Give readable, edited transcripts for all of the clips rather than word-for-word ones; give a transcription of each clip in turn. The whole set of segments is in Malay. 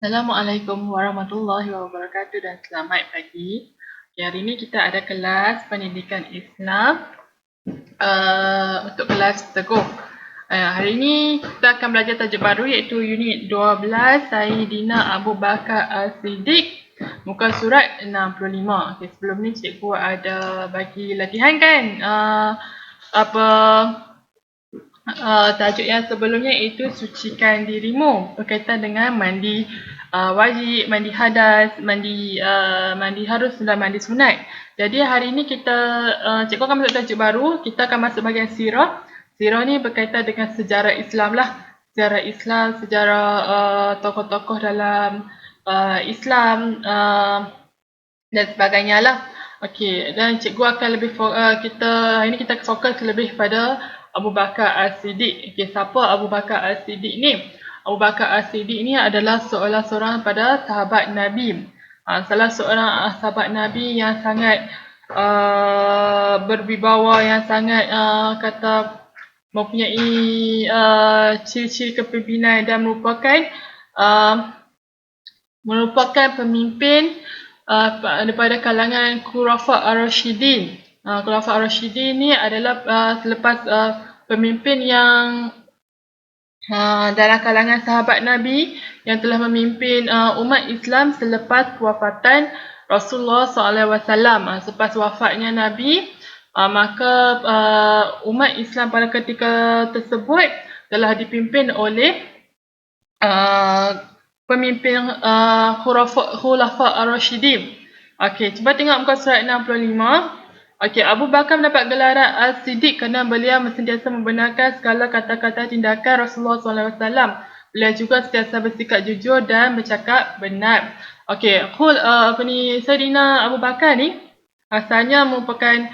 Assalamualaikum warahmatullahi wabarakatuh dan selamat pagi. Okay, hari ini kita ada kelas pendidikan Islam untuk kelas teguh. Hari ini kita akan belajar tajuk baru iaitu unit 12 Sayyidina Abu Bakar As-Siddiq, muka surat 65. Okay, sebelum ni cikgu ada bagi latihan kan, tajuk yang sebelumnya itu sucikan dirimu berkaitan dengan mandi wajib, mandi hadas, mandi harus dan mandi sunat. Jadi hari ini kita cikgu akan masuk tajuk baru. Kita akan masuk bahagian sirah. Sirah ni berkaitan dengan sejarah Islam lah. Sejarah Islam, sejarah tokoh-tokoh dalam Islam dan sebagainya lah. Okey, dan cikgu akan lebih hari ini kita fokus lebih pada Abu Bakar As-Siddiq. Okey, siapa Abu Bakar As-Siddiq ni? Abu Bakar As-Siddiq ni adalah seorang pada sahabat Nabi. Salah seorang sahabat Nabi yang sangat berwibawa, yang sangat mempunyai ciri-ciri kepimpinan dan merupakan pemimpin daripada kalangan Khulafa' Ar-Rasyidin. Khulafa' Ar-Rasyidin ni adalah selepas pemimpin yang dalam kalangan sahabat Nabi yang telah memimpin umat Islam selepas kewafatan Rasulullah SAW. Selepas wafatnya Nabi, maka umat Islam pada ketika tersebut telah dipimpin oleh pemimpin Khulafa' Ar-Rasyidin. Okey, cuba tengok muka surat 65. Okey, Abu Bakar mendapat gelaran As-Siddiq kerana beliau sentiasa membenarkan segala kata-kata tindakan Rasulullah SAW. Beliau juga sentiasa bersikap jujur dan bercakap benar. Okey, Sayyidina Abu Bakar ni asalnya merupakan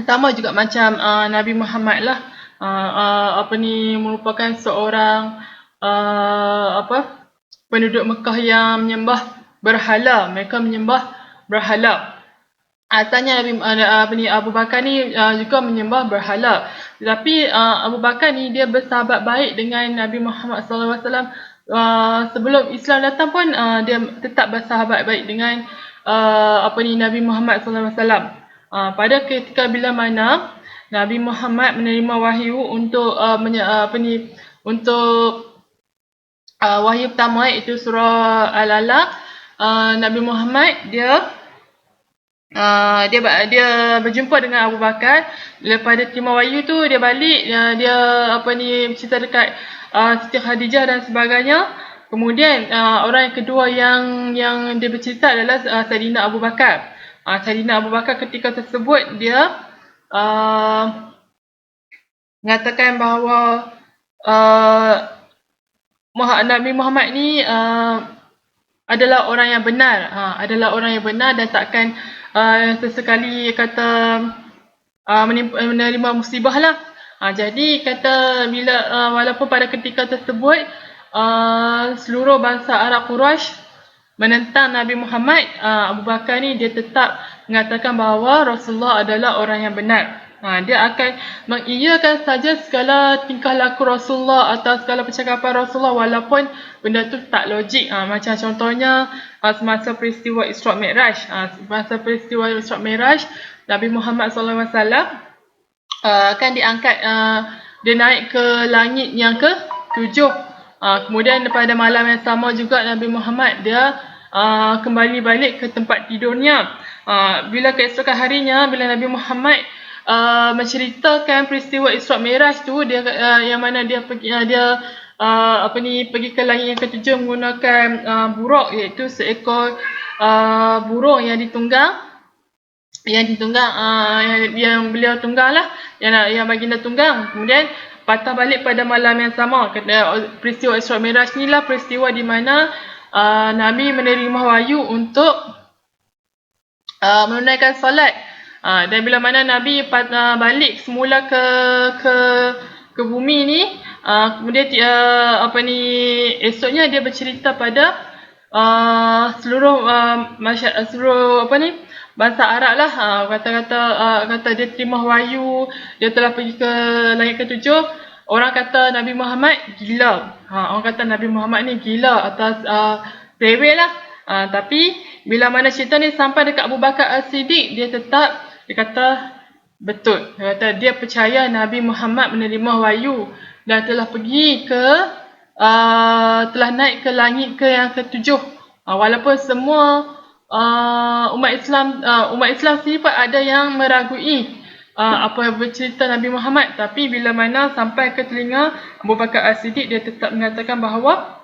sama juga macam Nabi Muhammad lah. Merupakan seorang penduduk Mekah yang menyembah berhala. Mereka menyembah berhala. Asalnya Abu Bakar ni juga menyembah berhala. Tetapi Abu Bakar ni dia bersahabat baik dengan Nabi Muhammad SAW. Sebelum Islam datang pun dia tetap bersahabat baik dengan Nabi Muhammad SAW. Pada ketika bila mana Nabi Muhammad menerima wahyu untuk wahyu pertama iaitu surah Al-Alaq, Nabi Muhammad dia berjumpa dengan Abu Bakar. Lepas dia terima wahyu tu, dia balik, dia bercerita dekat Siti Khadijah dan sebagainya. Kemudian orang yang kedua yang dia bercerita adalah Sayyidina Abu Bakar. Sayyidina Abu Bakar ketika tersebut dia mengatakan bahawa Nabi Muhammad ni adalah orang yang benar, dan takkan sesekali kata menerima musibah lah. Jadi kata bila walaupun pada ketika tersebut seluruh bangsa Arab Quraisy menentang Nabi Muhammad, Abu Bakar ni dia tetap mengatakan bahawa Rasulullah adalah orang yang benar. Dia akan mengiyakan saja segala tingkah laku Rasulullah atau segala percakapan Rasulullah walaupun benda tu tak logik. Macam contohnya semasa peristiwa Isra' Mi'raj. Semasa peristiwa Isra' Mi'raj, Nabi Muhammad SAW kan diangkat, dia naik ke langit yang ke-7. Kemudian pada malam yang sama juga Nabi Muhammad dia kembali balik ke tempat tidurnya. Bila keesokan harinya, bila Nabi Muhammad menceritakan peristiwa Isra' Mi'raj tu, dia yang mana dia pergi pergi ke langit yang ke-7 menggunakan buraq, iaitu seekor burung yang beliau tunggang lah, yang baginda tunggang. Kemudian patah balik pada malam yang sama. Peristiwa Isra' Mi'raj ni lah peristiwa di mana Nabi menerima wahyu untuk menunaikan solat. Dan bila mana Nabi balik semula ke bumi ni, kemudian esoknya dia bercerita pada seluruh bangsa Arab lah. Kata dia terima wahyu, dia telah pergi ke langit ke-7. orang kata Nabi Muhammad gila. Orang kata Nabi Muhammad ni gila atas rewel lah. Tapi bila mana cerita ni sampai dekat Abu Bakar As-Siddiq, dia kata betul. Dia kata dia percaya Nabi Muhammad menerima wahyu dan telah pergi ke telah naik ke langit ke yang ketujuh. Walaupun semua umat Islam sendiri pun ada yang meragui apa bercerita Nabi Muhammad, tapi bila mana sampai ke telinga Abu Bakar As-Siddiq, dia tetap mengatakan bahawa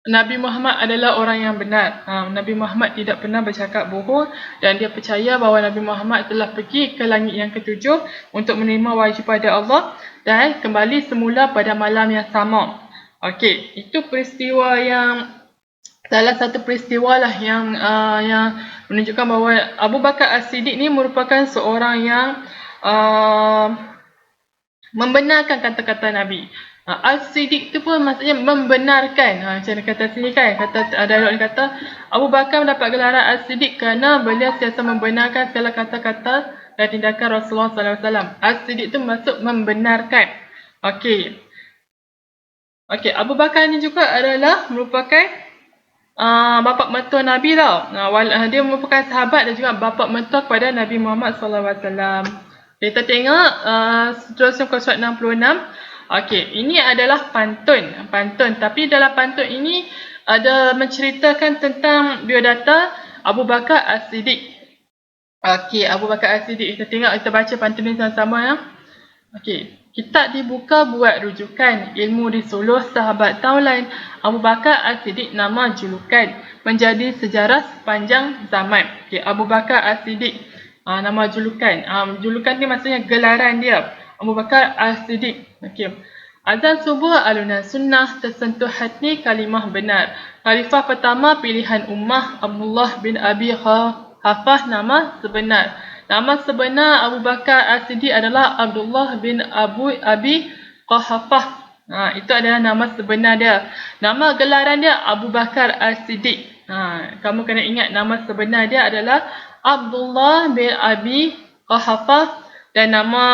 Nabi Muhammad adalah orang yang benar. Nabi Muhammad tidak pernah bercakap bohong dan dia percaya bahawa Nabi Muhammad telah pergi ke langit yang ketujuh untuk menerima wahyu pada Allah dan kembali semula pada malam yang sama. Okey, itu peristiwa yang salah satu peristiwa lah yang menunjukkan bahawa Abu Bakar As-Siddiq ni merupakan seorang yang membenarkan kata-kata Nabi. As-Siddiq tu pun maksudnya membenarkan. Macam kata sini kan, dialog ni kata Abu Bakar mendapat gelaran As-Siddiq kerana beliau sentiasa membenarkan segala kata-kata dan tindakan Rasulullah SAW. As-Siddiq tu maksud membenarkan. Okey, Abu Bakar ni juga adalah merupakan bapa mentua Nabi tau. Dia merupakan sahabat dan juga bapa mentua kepada Nabi Muhammad SAW. Kita tengok seterusnya muka surat 66. Okey, ini adalah pantun. Tapi dalam pantun ini ada menceritakan tentang biodata Abu Bakar As-Siddiq. Okey, Abu Bakar As-Siddiq. Kita tengok, kita baca pantun ini sama-sama ya. Okey, kitab dibuka buat rujukan, ilmu disuluh sahabat taulan. Abu Bakar As-Siddiq nama julukan, menjadi sejarah sepanjang zaman. Okey, Abu Bakar As-Siddiq nama julukan. Julukan ni maksudnya gelaran dia. Abu Bakar As-Siddiq. Okey. Azan subuh alunan sunnah, tersentuh hati kalimah benar. Khalifah pertama pilihan ummah, Abdullah bin Abi Hafah nama sebenar. Nama sebenar Abu Bakar As-Siddiq adalah Abdullah bin Abi Quhafah. Itu adalah nama sebenar dia. Nama gelaran dia Abu Bakar As-Siddiq. Kamu kena ingat nama sebenar dia adalah Abdullah bin Abi Quhafah. Dan nama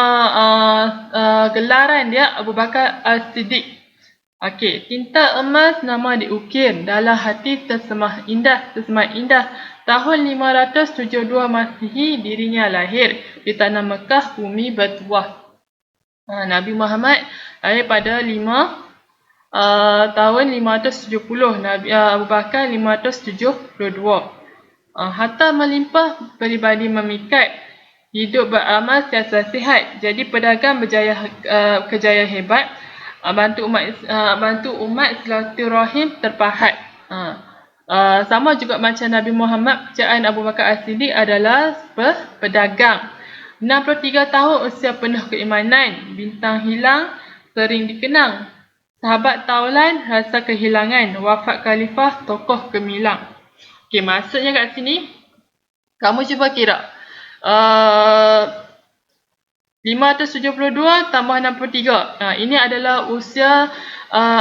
gelaran dia Abu Bakar As-Siddiq. Okey, tinta emas nama diukir, dalam hati tersemah indah. Tahun 572 Masihi dirinya lahir di tanah Mekah, bumi bertuah. Nabi Muhammad lahir pada tahun 570, Nabi Abu Bakar 572. Harta melimpah, peribadi memikat, hidup beramal sentiasa sihat, jadi pedagang kejaya hebat, bantu umat silaturahim terpahat. Sama juga macam Nabi Muhammad, pekerjaan Abu Bakar As-Siddiq adalah pedagang. 63 tahun usia penuh keimanan, bintang hilang sering dikenang, sahabat taulan rasa kehilangan, wafat khalifah tokoh gemilang. Okey, maksudnya kat sini kamu cuba kira 572 tambah 63. Ini adalah usia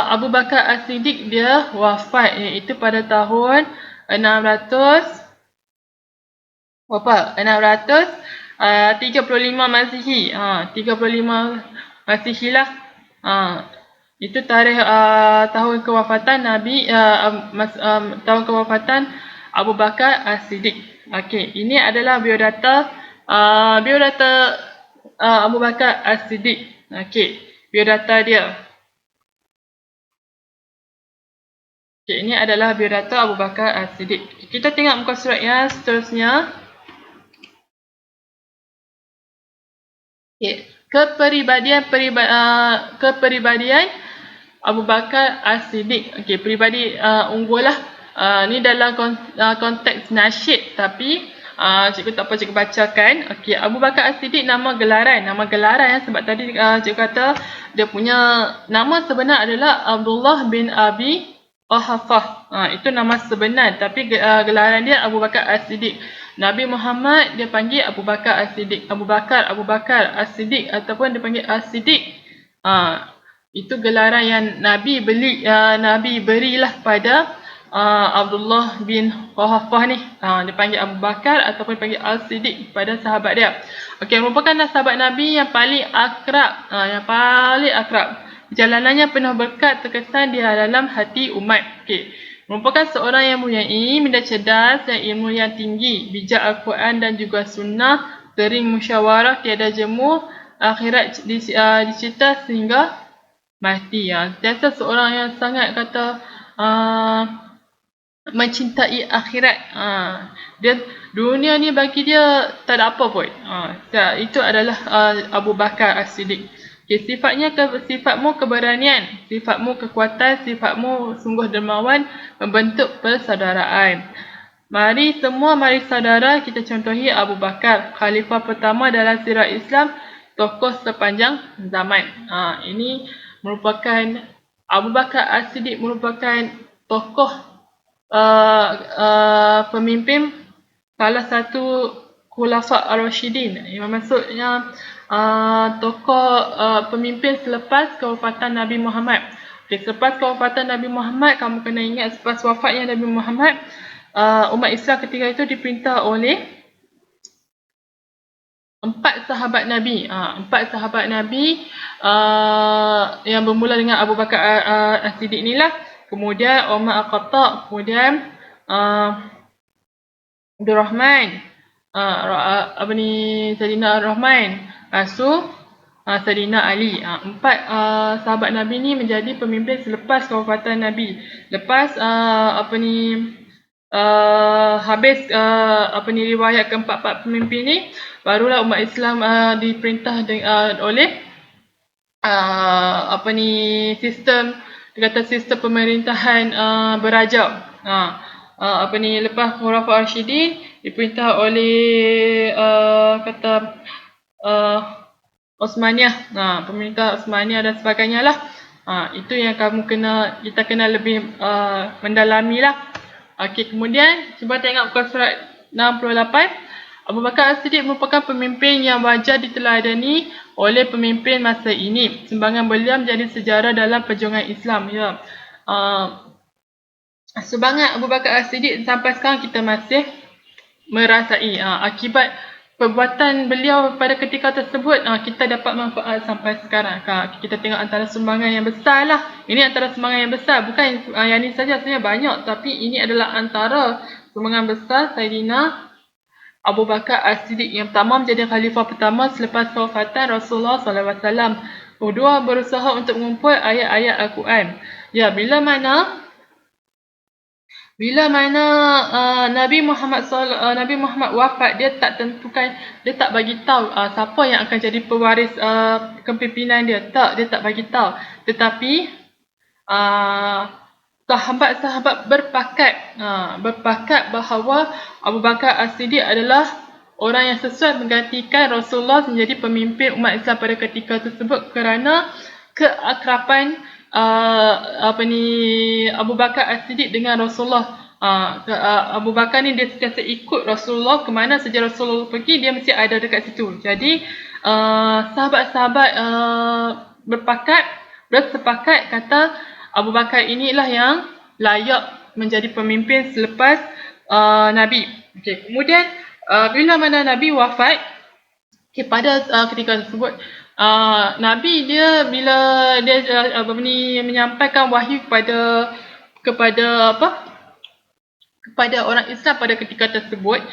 Abu Bakar As-Siddiq, dia wafat iaitu pada tahun 635 Masihi. 35 Masihi lah. Itu tarikh tahun kewafatan Nabi, tahun kewafatan Abu Bakar As-Siddiq. Okey, ini adalah biodata Abu Bakar As-Siddiq. Okey, biodata dia. Okey, ini adalah biodata Abu Bakar As-Siddiq. Kita tengok muka surat yang seterusnya. Okey, kepribadian Abu Bakar As-Siddiq. Okey, peribadi unggul lah. Ni dalam konteks nasyid, tapi cikgu tak apa cikgu bacakan. Okey, Abu Bakar As-Siddiq nama gelaran sebab tadi cikgu kata dia punya nama sebenar adalah Abdullah bin Abi Quhafah. Itu nama sebenar, tapi gelaran dia Abu Bakar As-Siddiq. Nabi Muhammad dia panggil Abu Bakar As-Siddiq, Abu Bakar As-Siddiq, ataupun dia panggil As-Siddiq. Itu gelaran yang Nabi berilah pada Abdullah bin Quhafah ni. Dia panggil Abu Bakar ataupun panggil As-Siddiq pada sahabat dia. Okey, merupakan sahabat Nabi yang paling akrab. Perjalanannya penuh berkat terkesan di dalam hati umat. Okey. Merupakan seorang yang mempunyai minda cerdas dan ilmu yang tinggi, bijak Al-Quran dan juga sunnah, sering musyawarah, tiada jemu, akhirat dicita sehingga mati. Sentiasa seorang yang sangat mencintai akhirat. Dia dunia ni bagi dia tak ada apa pun. Itu adalah Abu Bakar As-Siddiq. Okay, sifatmu keberanian, sifatmu kekuatan, sifatmu sungguh dermawan, membentuk persaudaraan. Mari saudara kita contohi Abu Bakar, khalifah pertama dalam sirah Islam, tokoh sepanjang zaman. Ini merupakan Abu Bakar As-Siddiq merupakan tokoh pemimpin salah satu Khulafa Ar-Rasyidin. Yang maksudnya tokoh pemimpin selepas kewafatan Nabi Muhammad. Okay, selepas kewafatan Nabi Muhammad, kamu kena ingat selepas wafatnya Nabi Muhammad, umat Islam ketika itu diperintah oleh 4 sahabat Nabi. 4 sahabat Nabi yang bermula dengan Abu Bakar As-Siddiq inilah. Kemudian Umar Al-Khattab, kemudian Abdul Rahman, Sayyidina Ar-Rahman, Sayyidina Ali. 4 sahabat Nabi ni menjadi pemimpin selepas kewafatan Nabi. Lepas habis riwayat keempat pemimpin ni, barulah umat Islam diperintah oleh sistem pemerintahan berajak. Lepas Khulafa Ar-Rasyidin diperintah oleh Osmaniyah, pemerintah Osmaniyah dan sebagainya lah. Itu yang kita kena lebih mendalami lah. Okey, kemudian cuba tengok muka surat 68. Abu Bakar As-Siddiq merupakan pemimpin yang wajar diteladani oleh pemimpin masa ini. Sumbangan beliau menjadi sejarah dalam perjuangan Islam. Ya. Sumbangan Abu Bakar As-Siddiq sampai sekarang kita masih merasai akibat perbuatan beliau pada ketika tersebut. Kita dapat manfaat sampai sekarang. Kita tengok antara sumbangan yang besar lah. Ini antara sumbangan yang besar. Bukan yang ini saja, sebenarnya banyak. Tapi ini adalah antara sumbangan besar Sayyidina Abu Bakar As-Siddiq yang pertama menjadi khalifah pertama selepas kewafatan Rasulullah SAW. Kedua, berusaha untuk mengumpul ayat-ayat Al-Quran. Ya, bila mana Nabi Muhammad wafat, dia tak tentukan, dia tak bagi tahu siapa yang akan jadi pewaris kepimpinan dia. Dia tak bagi tahu. Tetapi sahabat-sahabat berpakat bahawa Abu Bakar As-Siddiq adalah orang yang sesuai menggantikan Rasulullah menjadi pemimpin umat Islam pada ketika tersebut kerana keakraban Abu Bakar As-Siddiq dengan Rasulullah. Abu Bakar ni dia sentiasa ikut Rasulullah, ke mana saja Rasulullah pergi dia mesti ada dekat situ. Jadi sahabat-sahabat bersepakat kata Abu Bakar inilah yang layak menjadi pemimpin selepas Nabi. Okay. Kemudian bila mana Nabi wafat, pada ketika tersebut Nabi dia bila dia menyampaikan wahyu kepada orang Islam pada ketika tersebut,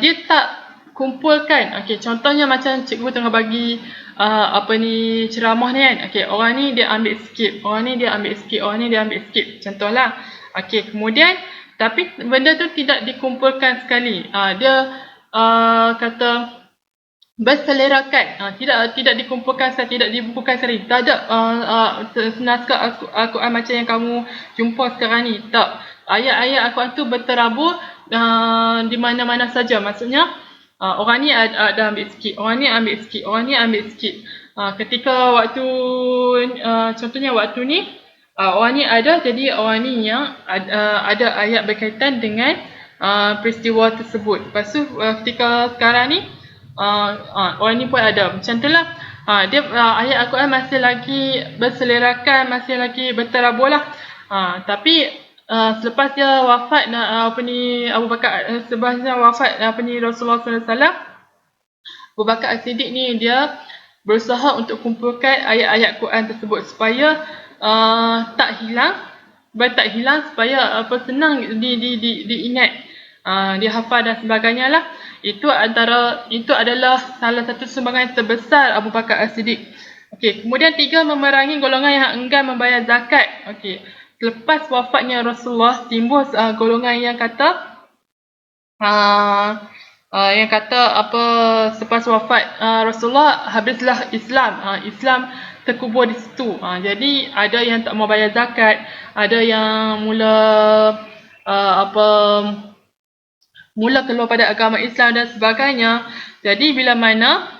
dia tak kumpulkan. Okey, contohnya macam cikgu tengah bagi ceramah ni kan. Okey, orang ni dia ambil sikit, orang ni dia ambil sikit, orang ni dia ambil sikit. Contohlah. Okey, kemudian tapi benda tu tidak dikumpulkan sekali. Dia kata berselerakan, tidak dikumpulkan sekali, tidak dibukukan sekali. Tak ada naskah Al-Quran macam yang kamu jumpa sekarang ni. Tak. Ayat-ayat Al-Quran tu berterabur di mana-mana saja. Maksudnya orang ni ada ambil sikit, orang ni ambil sikit, orang ni ambil sikit. Ketika waktu contohnya waktu ni orang ni ada, jadi orang ni yang ada ayat berkaitan dengan peristiwa tersebut. Lepas tu ketika sekarang ni orang ni pun ada. Macam tu lah. Dia ayat Al-Quran masih lagi berselerakan, masih lagi berterabur lah. Tapi selepas dia wafat Abu Bakar, selepas dia wafat Rasulullah SAW, Abu Bakar As-Siddiq ni dia berusaha untuk kumpulkan ayat-ayat Quran tersebut supaya tak hilang supaya senang diingat, dihafal dan sebagainya lah. Itu adalah salah satu sumbangan terbesar Abu Bakar As-Siddiq. Okey, kemudian 3, memerangi golongan yang enggan membayar zakat. Okey, selepas wafatnya Rasulullah, timbul golongan yang kata selepas wafat Rasulullah, habislah Islam. Islam terkubur di situ. Jadi ada yang tak mau bayar zakat, ada yang mula keluar pada agama Islam dan sebagainya. Jadi bila mana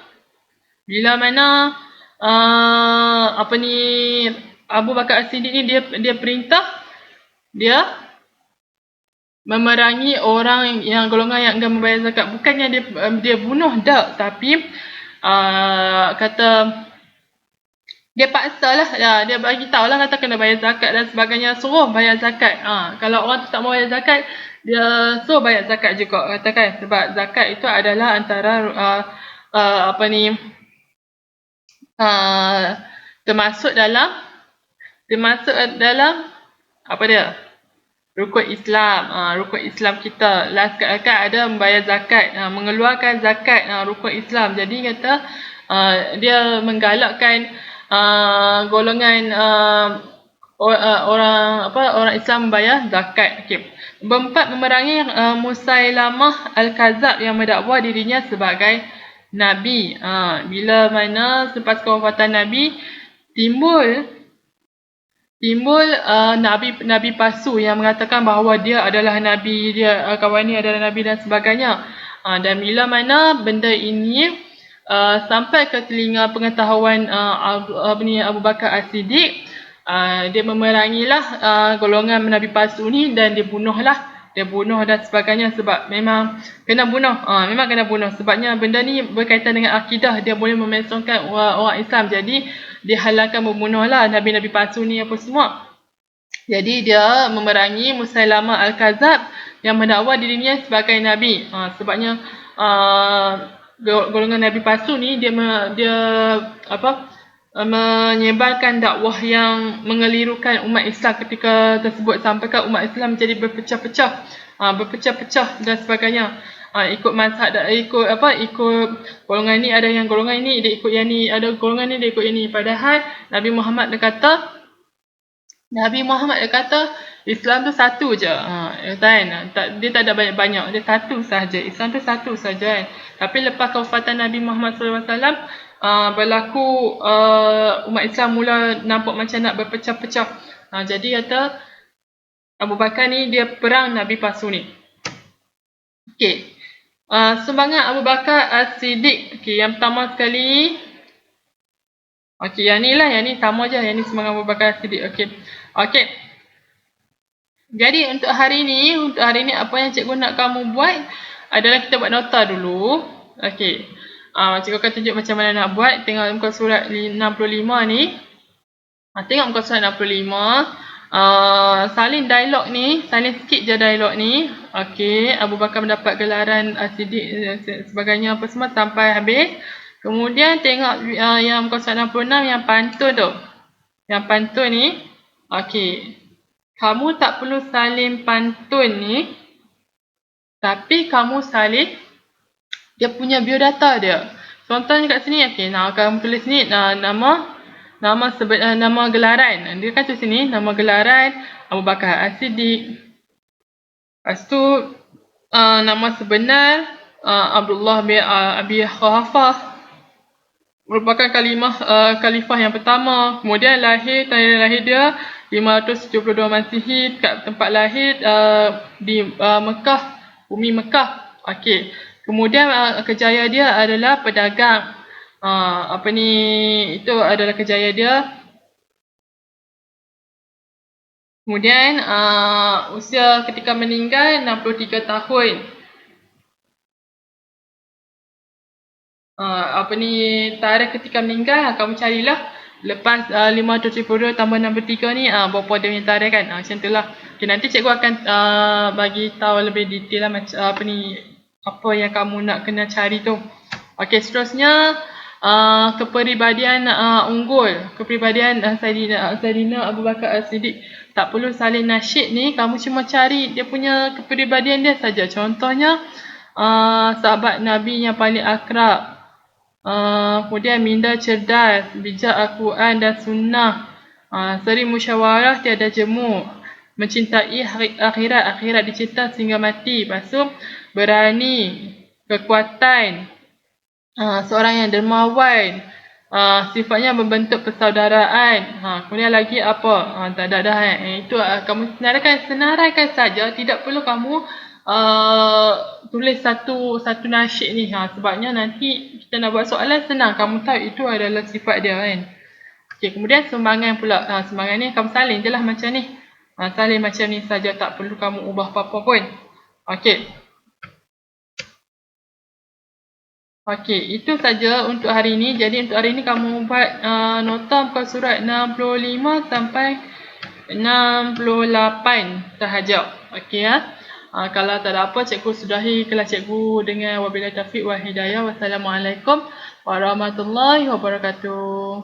Abu Bakar As-Siddiq ni dia perintah dia memerangi orang yang golongan yang enggan membayar zakat. Bukannya dia bunuh tak, tapi kata dia paksa lah, dia bagi tahu lah, kata kena bayar zakat dan sebagainya, suruh bayar zakat. Kalau orang tu tak mau bayar zakat, dia suruh bayar zakat juga, katakan, sebab zakat itu adalah antara termasuk dalam apa dia, rukun Islam kita. Last kan ada membayar zakat, mengeluarkan zakat, rukun Islam. Jadi kata dia menggalakkan golongan orang Islam membayar zakat. Okey. 4, memerangi Musailamah Al-Kadzab yang mendakwa dirinya sebagai Nabi. Bila mana selepas kewafatan Nabi, timbul nabi palsu yang mengatakan bahawa dia adalah nabi, dia kawan ni adalah nabi dan sebagainya. Dan bila mana benda ini sampai ke telinga pengetahuan Abu Bakar As-Siddiq, dia memerangilah golongan nabi palsu ni dan dia bunuh dan sebagainya, sebab memang kena bunuh. Sebabnya benda ni berkaitan dengan akidah, dia boleh memesongkan orang Islam. Jadi dihalalkan membunuhlah nabi-nabi palsu ni apa semua. Jadi dia memerangi Musailamah Al-Kadzab yang mendakwa dirinya sebagai nabi. Sebabnya golongan nabi palsu ni dia menyebarkan dakwah yang mengelirukan umat Islam ketika tersebut, sampai ke umat Islam menjadi berpecah-pecah dan sebagainya. Ikut mazhab, ikut golongan ni, ada yang golongan ni dia ikut yang ni, ada golongan ni dia ikut yang ni. Padahal Nabi Muhammad dia kata Islam tu satu je, kan? Dia tak ada banyak-banyak, dia satu sahaja. Islam tu satu sahaja, kan? Tapi lepas kewafatan Nabi Muhammad SAW, berlaku umat Islam mula nampak macam nak berpecah-pecah. Jadi kata Abu Bakar ni dia perang Nabi palsu ni. Okey. Sumbangan Abu Bakar As-Siddiq. Okey, yang pertama sekali. Okey, yang ni sama je. Yang ni sumbangan Abu Bakar As-Siddiq. Okey. Jadi untuk hari ni apa yang cikgu nak kamu buat adalah kita buat nota dulu. Okey. Cikgu akan tunjuk macam mana nak buat. Tengok muka surat 65 ni. Tengok muka surat 65. Salin sikit je dialog ni. Okey, Abu Bakar mendapat gelaran As-Siddiq sebagainya apa semua sampai habis. Kemudian tengok yang muka surat 66 yang pantun tu. Yang pantun ni, okey. Kamu tak perlu salin pantun ni, tapi kamu salin dia punya biodata dia. Contohnya kat sini, okey, kamu tulis ni nama gelaran. Dia kan tulis sini nama gelaran Abu Bakar As-Siddiq. Lepas tu nama sebenar Abdullah bin Abi Quhafah, merupakan khalifah yang pertama. Kemudian tarikh lahir dia 572 Masihi, kat tempat lahir di Mekah, bumi Mekah. Okey. Kemudian kejayaan dia adalah pedagang. Itu adalah kejayaan dia. Kemudian usia ketika meninggal 63 tahun. Tarikh ketika meninggal kamu carilah lepas 522 tambah nombor 3 ni berapa dia punya tarikh kan. Macam tu lah. Okay, nanti cikgu akan bagi tahu lebih detail lah macam apa yang kamu nak kena cari tu. Okey, seterusnya kepribadian unggul. Kepribadian Saidina Abu Bakar As-Siddiq. Tak perlu salin nasyid ni, kamu cuma cari dia punya kepribadian dia saja. Contohnya sahabat Nabi yang paling akrab. Kemudian minda cerdas, bijak Al-Quran dan Sunnah, sering musyawarah tiada jemu, mencintai akhirat dicinta sehingga mati. Lepas tu berani, kekuatan, seorang yang dermawan, sifatnya membentuk persaudaraan. Kemudian lagi apa? Tak ada dah. Itu kamu senaraikan saja, tidak perlu kamu tulis satu nasyid ni. Sebabnya nanti kita nak buat soalan senang, kamu tahu itu adalah sifat dia kan. Okey, kemudian sumbangan pula. Sumbangan ni kamu salin je lah macam ni. Salin macam ni saja, tak perlu kamu ubah apa-apa pun. Okey. Okey, itu saja untuk hari ini. Jadi untuk hari ini kamu buat nota muka surat 65 sampai 68 tahajud. Okey ya. Kalau tak ada apa, cikgu sudahi kelas cikgu dengan wabillahi taufiq wal hidayah. Wassalamualaikum warahmatullahi wabarakatuh.